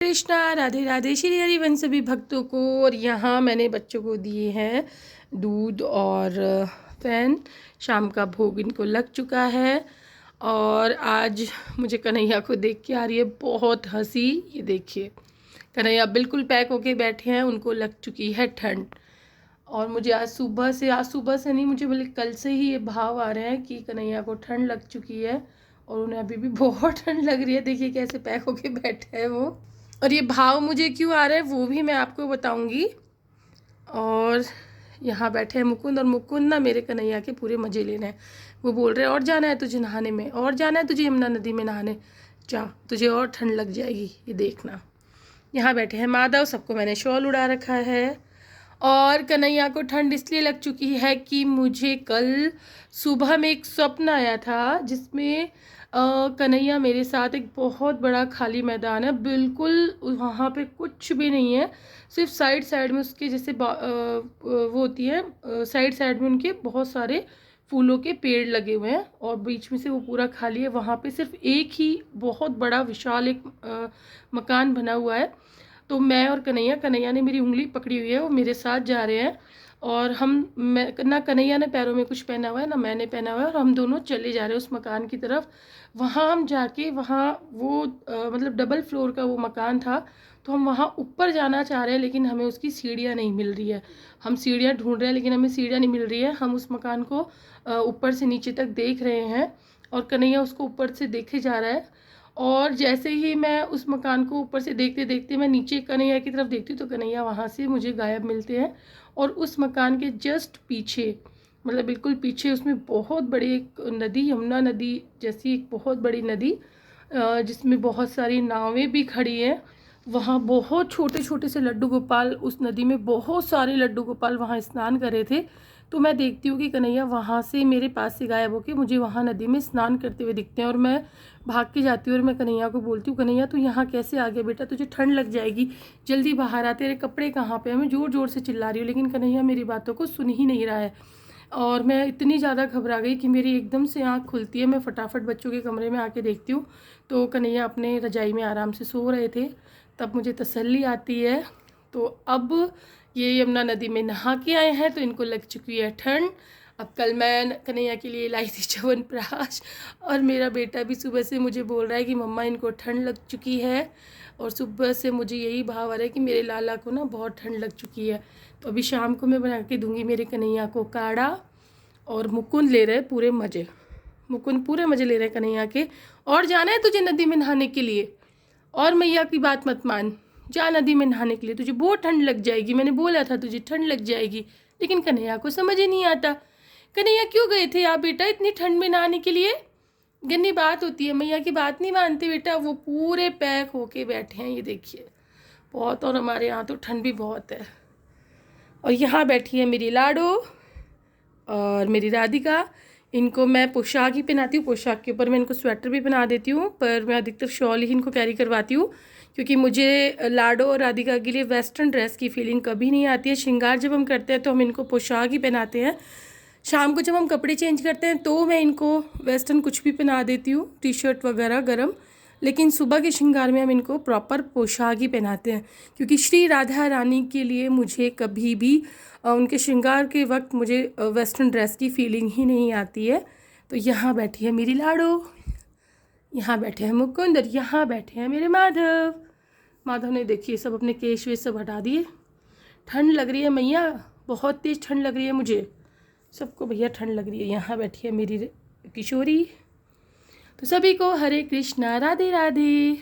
कृष्णा, राधे राधे, श्री हरिवंश सभी भक्तों को। और यहाँ मैंने बच्चों को दिए हैं दूध और फैन। शाम का भोग इनको लग चुका है। और आज मुझे कन्हैया को देख के आ रही है बहुत हंसी। ये देखिए, कन्हैया बिल्कुल पैक होके बैठे हैं, उनको लग चुकी है ठंड। और मुझे आज सुबह से नहीं, मुझे बोले कल से ही ये भाव आ रहे हैं कि कन्हैया को ठंड लग चुकी है और उन्हें अभी भी बहुत ठंड लग रही है। देखिए कैसे पैक होके बैठे हैं वो। और ये भाव मुझे क्यों आ रहा है वो भी मैं आपको बताऊंगी। और यहाँ बैठे हैं मुकुंद, और मुकुंद ना मेरे कन्हैया के पूरे मज़े ले रहे हैं। वो बोल रहे हैं और जाना है तुझे नहाने में, और जाना है तुझे यमुना नदी में नहाने, जा तुझे और ठंड लग जाएगी, ये देखना। यहाँ बैठे हैं माधव, सबको मैंने शॉल उड़ा रखा है। और कन्हैया को ठंड इसलिए लग चुकी है कि मुझे कल सुबह में एक स्वप्न आया था जिसमें कन्हैया मेरे साथ, एक बहुत बड़ा खाली मैदान है, बिल्कुल वहाँ पे कुछ भी नहीं है, सिर्फ साइड साइड में उसके जैसे वो होती है, साइड साइड में उनके बहुत सारे फूलों के पेड़ लगे हुए हैं और बीच में से वो पूरा खाली है। वहाँ पे सिर्फ एक ही बहुत बड़ा विशाल एक मकान बना हुआ है। तो मैं और कन्हैया ने मेरी उंगली पकड़ी हुई है, वो मेरे साथ जा रहे हैं। और ना कन्हैया ने पैरों में कुछ पहना हुआ है ना मैंने पहना हुआ है, और हम दोनों चले जा रहे हैं उस मकान की तरफ। वहाँ हम जाके वहाँ वो मतलब डबल फ्लोर का वो मकान था, तो हम वहाँ ऊपर जाना चाह रहे हैं लेकिन हमें उसकी सीढ़ियाँ नहीं मिल रही है। हम सीढ़ियाँ ढूंढ रहे हैं लेकिन हमें सीढ़ियाँ नहीं मिल रही है। हम उस मकान को ऊपर से नीचे तक देख रहे हैं और कन्हैया उसको ऊपर से देखे जा रहा है। और जैसे ही मैं उस मकान को ऊपर से देखते देखते मैं नीचे कन्हैया की तरफ देखती हूँ तो कन्हैया वहाँ से मुझे गायब मिलते हैं। और उस मकान के जस्ट पीछे, मतलब बिल्कुल पीछे, उसमें बहुत बड़ी एक नदी, यमुना नदी जैसी एक बहुत बड़ी नदी, जिसमें बहुत सारी नावें भी खड़ी हैं। वहाँ बहुत छोटे छोटे से लड्डू गोपाल, उस नदी में बहुत सारे लड्डू गोपाल वहाँ स्नान कर रहे थे। तो मैं देखती हूँ कि कन्हैया वहाँ से मेरे पास से गायब होकर मुझे वहाँ नदी में स्नान करते हुए दिखते हैं। और मैं भाग के जाती हूँ और मैं कन्हैया को बोलती हूँ, कन्हैया तू यहाँ कैसे आ गया बेटा, तुझे ठंड लग जाएगी, जल्दी बाहर आ, तेरे कपड़े कहाँ पे हैं। मैं ज़ोर ज़ोर से चिल्ला रही हूँ लेकिन कन्हैया मेरी बातों को सुन ही नहीं रहा है। और मैं इतनी ज़्यादा घबरा गई कि मेरी एकदम से आँख खुलती है। मैं फटाफट बच्चों के कमरे में आके देखती हूँ तो कन्हैया अपने रजाई में आराम से सो रहे थे। तब मुझे तसल्ली आती है। तो अब ये यमुना नदी में नहा के आए हैं तो इनको लग चुकी है ठंड। अब कल मैं कन्हैया के लिए लाई थी च्यवनप्राश, और मेरा बेटा भी सुबह से मुझे बोल रहा है कि मम्मा इनको ठंड लग चुकी है। और सुबह से मुझे यही भाव आ रहा है कि मेरे लाला को ना बहुत ठंड लग चुकी है। तो अभी शाम को मैं बना के दूंगी मेरे कन्हैया को काढ़ा। और मुकुंद ले रहे पूरे मज़े, मुकुंद पूरे मज़े ले रहे कन्हैया के। और जाना है तुझे नदी में नहाने के लिए, और मैया की बात मत मान, जा नदी में नहाने के लिए, तुझे बहुत ठंड लग जाएगी, मैंने बोला था तुझे ठंड लग जाएगी। लेकिन कन्हैया को समझ ही नहीं आता। कन्हैया क्यों गए थे आप बेटा इतनी ठंड में नहाने के लिए? गन्नी बात होती है, मैया की बात नहीं मानते बेटा। वो पूरे पैक होके बैठे हैं, ये देखिए बहुत। और हमारे यहाँ तो ठंड भी बहुत है। और यहाँ बैठी है मेरी लाडो और मेरी राधिका। इनको मैं पोशाक ही पहनाती हूँ, पोशाक के ऊपर मैं इनको स्वेटर भी पहना देती हूँ, पर मैं अधिकतर शॉल ही इनको कैरी करवाती हूँ क्योंकि मुझे लाडो और राधिका के लिए वेस्टर्न ड्रेस की फीलिंग कभी नहीं आती है। श्रृंगार जब हम करते हैं तो हम इनको पोशाक ही पहनाते हैं। शाम को जब हम कपड़े चेंज करते हैं तो मैं इनको वेस्टर्न कुछ भी पहना देती हूँ, टी शर्ट वगैरह गरम। लेकिन सुबह के श्रृंगार में हम इनको प्रॉपर पोशाक ही पहनाते हैं क्योंकि श्री राधा रानी के लिए मुझे कभी भी उनके श्रृंगार के वक्त मुझे वेस्टर्न ड्रेस की फीलिंग ही नहीं आती है। तो यहाँ बैठी है मेरी लाडो, यहाँ बैठे हैं मुकुंद, और यहाँ बैठे हैं मेरे माधव। माधव ने देखिए सब अपने केश वेश सब हटा दिए। ठंड लग रही है मैया, बहुत तेज़ ठंड लग रही है मुझे, सबको भैया ठंड लग रही है। यहाँ बैठी है मेरी किशोरी। तो सभी को हरे कृष्णा, राधे राधे।